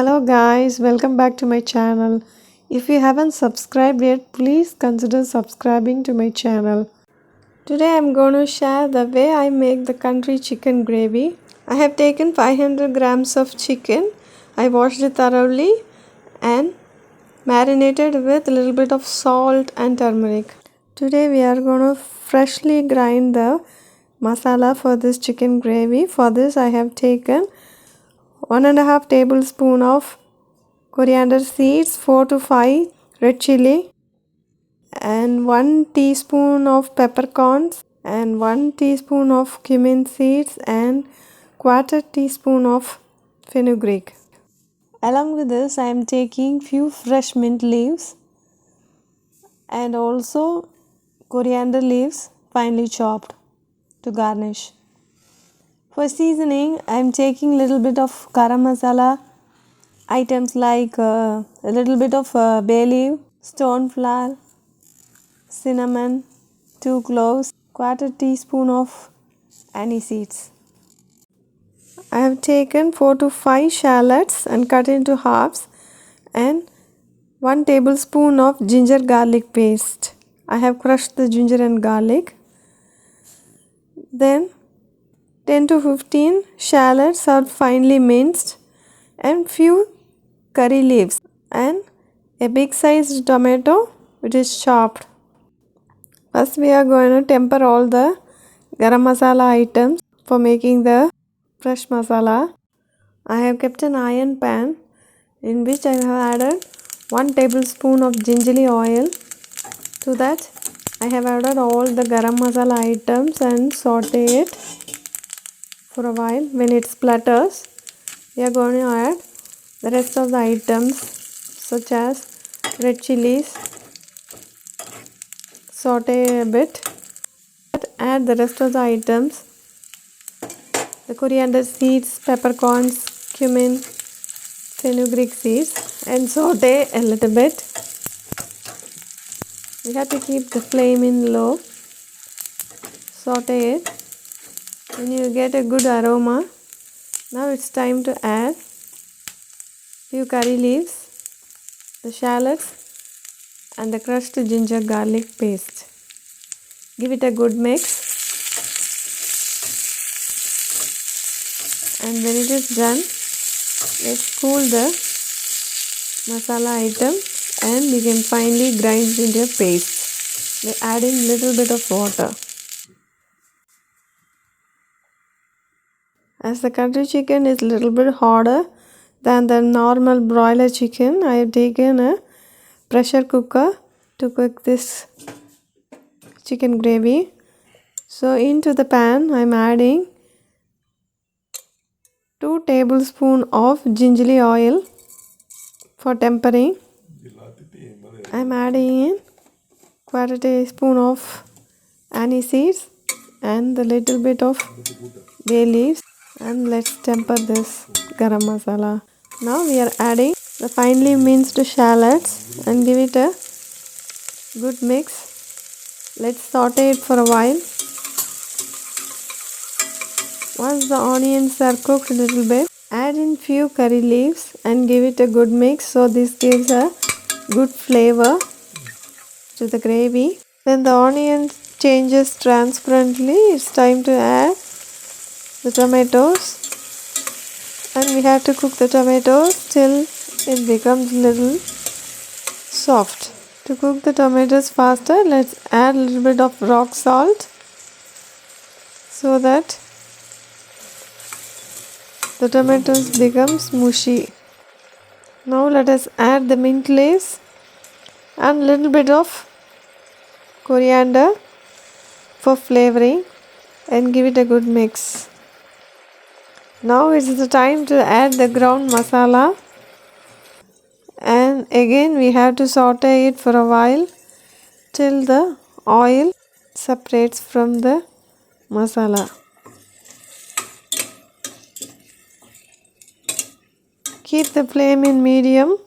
Hello guys, welcome back to my channel. If you haven't subscribed yet, please consider subscribing to my channel. Today I'm going to share the way I make the country chicken gravy. I have taken 500 grams of chicken. I washed it thoroughly and marinated with a little bit of salt and turmeric. Today we are going to freshly grind the masala for this chicken gravy. For this I have taken 1.5 tablespoon of coriander seeds, 4 to 5 red chili, and 1 teaspoon of peppercorns, and 1 teaspoon of cumin seeds, and 1/4 teaspoon of fenugreek. Along with this, I am taking few fresh mint leaves and also coriander leaves finely chopped to garnish. For seasoning, I am taking little bit of garam masala, items like a little bit of bay leaf, stone flower, cinnamon, 2 cloves, 1/4 teaspoon of anise seeds. I have taken 4 to 5 shallots and cut into halves, and 1 tablespoon of ginger garlic paste. I have crushed the ginger and garlic. Then 10 to 15 shallots are finely minced, and few curry leaves, and a big sized tomato which is chopped. First we are going to temper all the garam masala items for making the fresh masala. I have kept an iron pan in which I have added 1 tablespoon of gingerly oil. To that I have added all the garam masala items and saute it for a while. When it splutters, we are going to add the rest of the items such as red chilies. Saute a bit. Add the rest of the items, the coriander seeds, peppercorns, cumin, fenugreek seeds, and saute a little bit. We have to keep the flame in low. Saute it. When you get a good aroma, now it's time to add few curry leaves, the shallots, and the crushed ginger garlic paste. Give it a good mix, and when it is done, let's cool the masala item and we can finely grind into a paste by adding little bit of water. As the country chicken is little bit harder than the normal broiler chicken, I have taken a pressure cooker to cook this chicken gravy. So into the pan I am adding 2 tablespoons of gingerly oil for tempering. I am adding in 1/4 teaspoon of anise seeds and the little bit of bay leaves, and let's temper this garam masala. Now we are adding the finely minced shallots and give it a good mix. Let's saute it for a while. Once the onions are cooked a little bit, add in few curry leaves and give it a good mix, so this gives a good flavor to the gravy. When the onion changes transparently, it's time to add the tomatoes, and we have to cook the tomatoes till it becomes little soft. To cook the tomatoes faster, let's add a little bit of rock salt so that the tomatoes becomes mushy. Now let us add the mint leaves and little bit of coriander for flavoring and give it a good mix. Now is the time to add the ground masala, and again we have to saute it for a while till the oil separates from the masala. Keep the flame in medium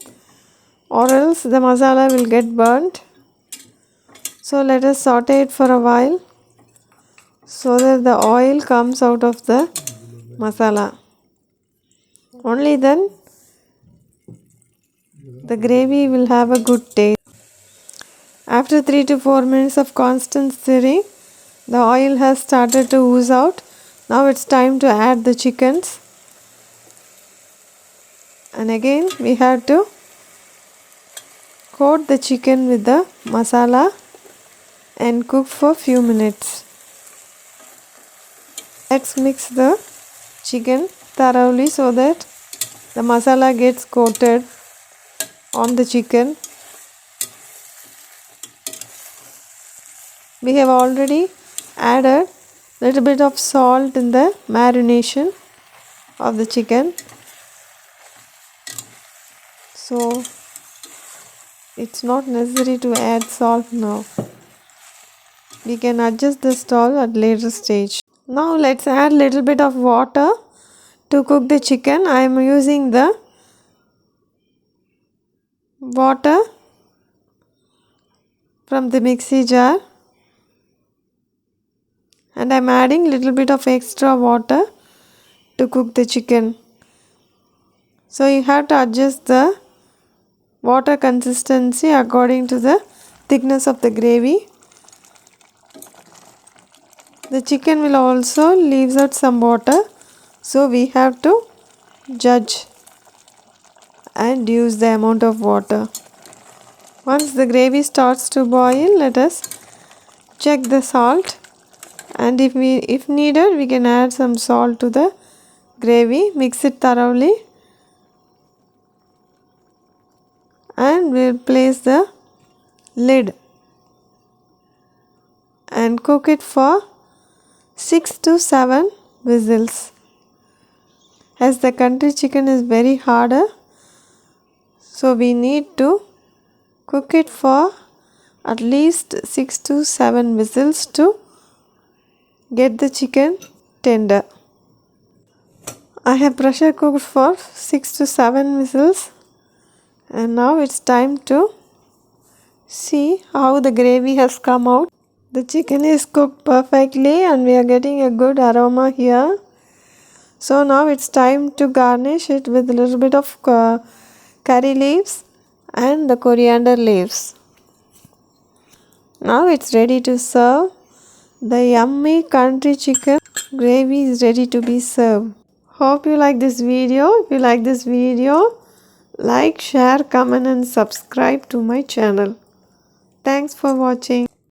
or else the masala will get burnt. So let us saute it for a while so that the oil comes out of the masala. Only then The gravy will have a good taste. After 3 to 4 minutes of constant stirring, the oil has started to ooze out. Now it's time to add the chickens. And again we have to coat the chicken with the masala and cook for few minutes. Let's mix the chicken thoroughly so that the masala gets coated on the chicken. We have already added little bit of salt in the marination of the chicken, so it's not necessary to add salt now. We can adjust the salt at later stage. Now let's add little bit of water to cook the chicken. I am using the water from the mixie jar, and I am adding little bit of extra water to cook the chicken. So you have to adjust the water consistency according to the thickness of the gravy. The chicken will also leave out some water, so we have to judge and use the amount of water. Once the gravy starts to boil, let us check the salt, and if needed we can add some salt to the gravy. Mix it thoroughly and we'll place the lid and cook it for 6 to 7 whistles. As the country chicken is very harder, so we need to cook it for at least 6 to 7 whistles to get the chicken tender. I have pressure cooked for 6 to 7 whistles, and now it's time to see how the gravy has come out. The chicken is cooked perfectly and we are getting a good aroma here. So now it's time to garnish it with a little bit of curry leaves and the coriander leaves. Now it's ready to serve. The yummy country chicken gravy is ready to be served. Hope you like this video. If you like this video, like, share, comment and subscribe to my channel. Thanks for watching.